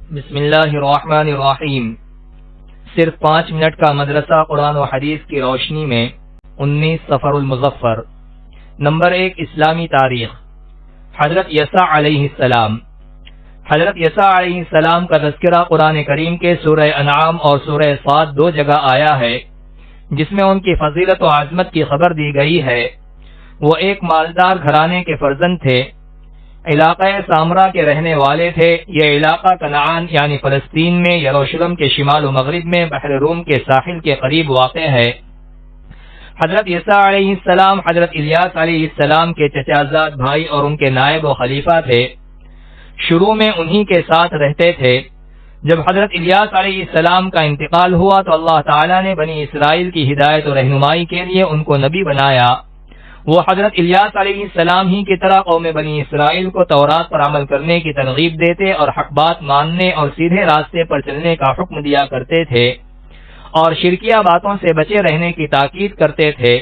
بسم اللہ الرحمن الرحیم۔ صرف 5 منٹ کا مدرسہ قرآن و حدیث کی روشنی میں 19 صفر المظفر۔ نمبر 1، اسلامی تاریخ۔ حضرت یسع علیہ السلام۔ حضرت یسع علیہ السلام کا تذکرہ قرآن کریم کے سورہ انعام اور سورہ صاد 2 جگہ آیا ہے، جس میں ان کی فضیلت و عظمت کی خبر دی گئی ہے۔ وہ ایک مالدار گھرانے کے فرزند تھے، علاقہ سامرا کے رہنے والے تھے۔ یہ علاقہ کنعان یعنی فلسطین میں یروشلم کے شمال و مغرب میں بحر روم کے ساحل کے قریب واقع ہے۔ حضرت یسع علیہ السلام حضرت الیاس علیہ السلام کے چچا زاد بھائی اور ان کے نائب و خلیفہ تھے۔ شروع میں انہی کے ساتھ رہتے تھے۔ جب حضرت الیاس علیہ السلام کا انتقال ہوا تو اللہ تعالیٰ نے بنی اسرائیل کی ہدایت و رہنمائی کے لیے ان کو نبی بنایا۔ وہ حضرت الیاس علیہ السلام ہی کی طرح قوم بنی اسرائیل کو تورات پر عمل کرنے کی ترغیب دیتے اور حق بات ماننے اور سیدھے راستے پر چلنے کا حکم دیا کرتے تھے اور شرکیہ باتوں سے بچے رہنے کی تاکید کرتے تھے۔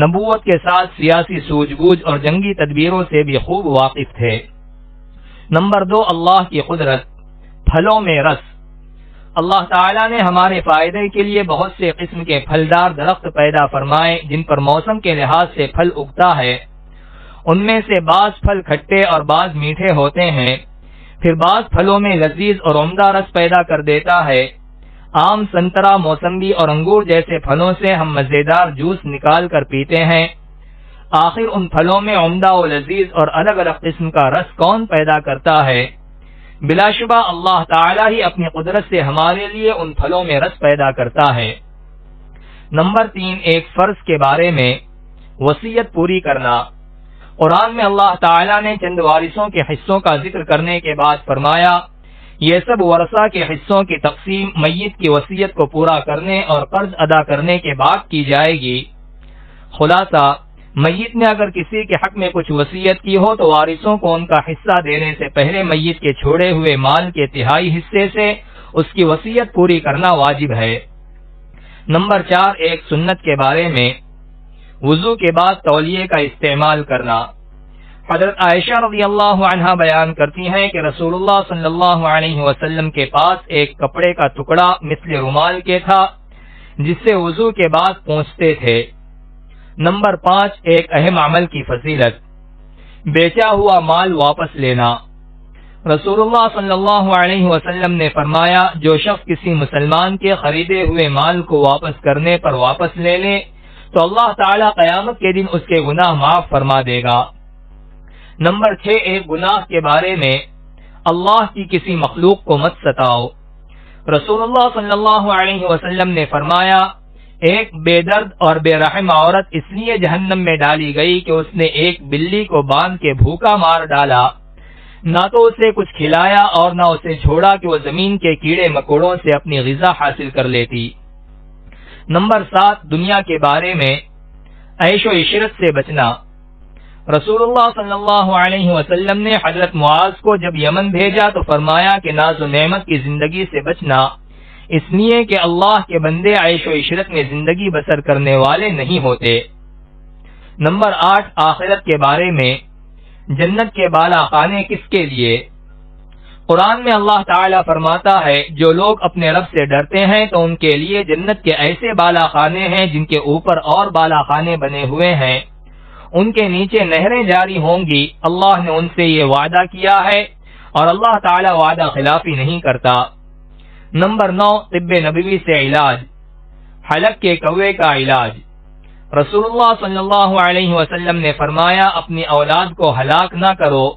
نبوت کے ساتھ سیاسی سوجھ بوجھ اور جنگی تدبیروں سے بھی خوب واقف تھے۔ نمبر 2، اللہ کی قدرت۔ پھلوں میں رس۔ اللہ تعالیٰ نے ہمارے فائدے کے لیے بہت سے قسم کے پھلدار درخت پیدا فرمائے جن پر موسم کے لحاظ سے پھل اگتا ہے۔ ان میں سے بعض پھل کھٹے اور بعض میٹھے ہوتے ہیں، پھر بعض پھلوں میں لذیذ اور عمدہ رس پیدا کر دیتا ہے۔ آم، سنترا، موسمبی اور انگور جیسے پھلوں سے ہم مزیدار جوس نکال کر پیتے ہیں۔ آخر ان پھلوں میں عمدہ و لذیذ اور الگ الگ قسم کا رس کون پیدا کرتا ہے؟ بلا شبہ اللہ تعالیٰ ہی اپنی قدرت سے ہمارے لیے ان پھلوں میں رس پیدا کرتا ہے۔ نمبر 3، ایک فرض کے بارے میں وصیت پوری کرنا۔ قرآن میں اللہ تعالیٰ نے چند وارثوں کے حصوں کا ذکر کرنے کے بعد فرمایا، یہ سب ورثہ کے حصوں کی تقسیم میت کی وصیت کو پورا کرنے اور قرض ادا کرنے کے بعد کی جائے گی۔ خلاصہ، میت نے اگر کسی کے حق میں کچھ وصیت کی ہو تو وارثوں کو ان کا حصہ دینے سے پہلے میت کے چھوڑے ہوئے مال کے 1/3 حصے سے اس کی وصیت پوری کرنا واجب ہے۔ نمبر 4، ایک سنت کے بارے میں وضو کے بعد تولیے کا استعمال کرنا۔ حضرت عائشہ رضی اللہ عنہا بیان کرتی ہیں کہ رسول اللہ صلی اللہ علیہ وسلم کے پاس ایک کپڑے کا ٹکڑا مثل رومال کے تھا جس سے وضو کے بعد پونچھتے تھے۔ نمبر 5، ایک اہم عمل کی فضیلت، بیچا ہوا مال واپس لینا۔ رسول اللہ صلی اللہ علیہ وسلم نے فرمایا، جو شخص کسی مسلمان کے خریدے ہوئے مال کو واپس کرنے پر واپس لے لے تو اللہ تعالیٰ قیامت کے دن اس کے گناہ معاف فرما دے گا۔ نمبر 6، ایک گناہ کے بارے میں اللہ کی کسی مخلوق کو مت ستاؤ۔ رسول اللہ صلی اللہ علیہ وسلم نے فرمایا، ایک بے درد اور بے رحم عورت اس لیے جہنم میں ڈالی گئی کہ اس نے ایک بلی کو باندھ کے بھوکا مار ڈالا، نہ تو اسے کچھ کھلایا اور نہ اسے چھوڑا کہ وہ زمین کے کیڑے مکوڑوں سے اپنی غذا حاصل کر لیتی۔ نمبر 7، دنیا کے بارے میں عیش و عشرت سے بچنا۔ رسول اللہ صلی اللہ علیہ وسلم نے حضرت معاذ کو جب یمن بھیجا تو فرمایا کہ ناز و نعمت کی زندگی سے بچنا، اس لیے کہ اللہ کے بندے عیش و عشرت میں زندگی بسر کرنے والے نہیں ہوتے۔ نمبر 8، آخرت کے بارے میں جنت کے بالا خانے کس کے لیے؟ قرآن میں اللہ تعالیٰ فرماتا ہے، جو لوگ اپنے رب سے ڈرتے ہیں تو ان کے لیے جنت کے ایسے بالا خانے ہیں جن کے اوپر اور بالا خانے بنے ہوئے ہیں، ان کے نیچے نہریں جاری ہوں گی۔ اللہ نے ان سے یہ وعدہ کیا ہے اور اللہ تعالیٰ وعدہ خلافی نہیں کرتا۔ نمبر 9، طب نبوی سے علاج، حلق کے کوے کا علاج۔ رسول اللہ صلی اللہ علیہ وسلم نے فرمایا، اپنی اولاد کو ہلاک نہ کرو۔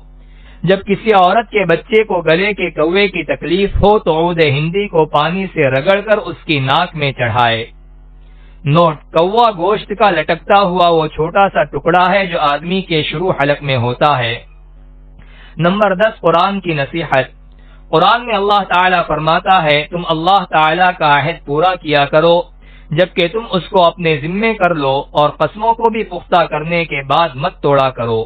جب کسی عورت کے بچے کو گلے کے کوے کی تکلیف ہو تو عود ہندی کو پانی سے رگڑ کر اس کی ناک میں چڑھائے۔ نوٹ: کوا گوشت کا لٹکتا ہوا وہ چھوٹا سا ٹکڑا ہے جو آدمی کے شروع حلق میں ہوتا ہے۔ نمبر 10، قرآن کی نصیحت۔ قرآن میں اللہ تعالیٰ فرماتا ہے، تم اللہ تعالیٰ کا عہد پورا کیا کرو جبکہ تم اس کو اپنے ذمے کر لو اور قسموں کو بھی پختہ کرنے کے بعد مت توڑا کرو۔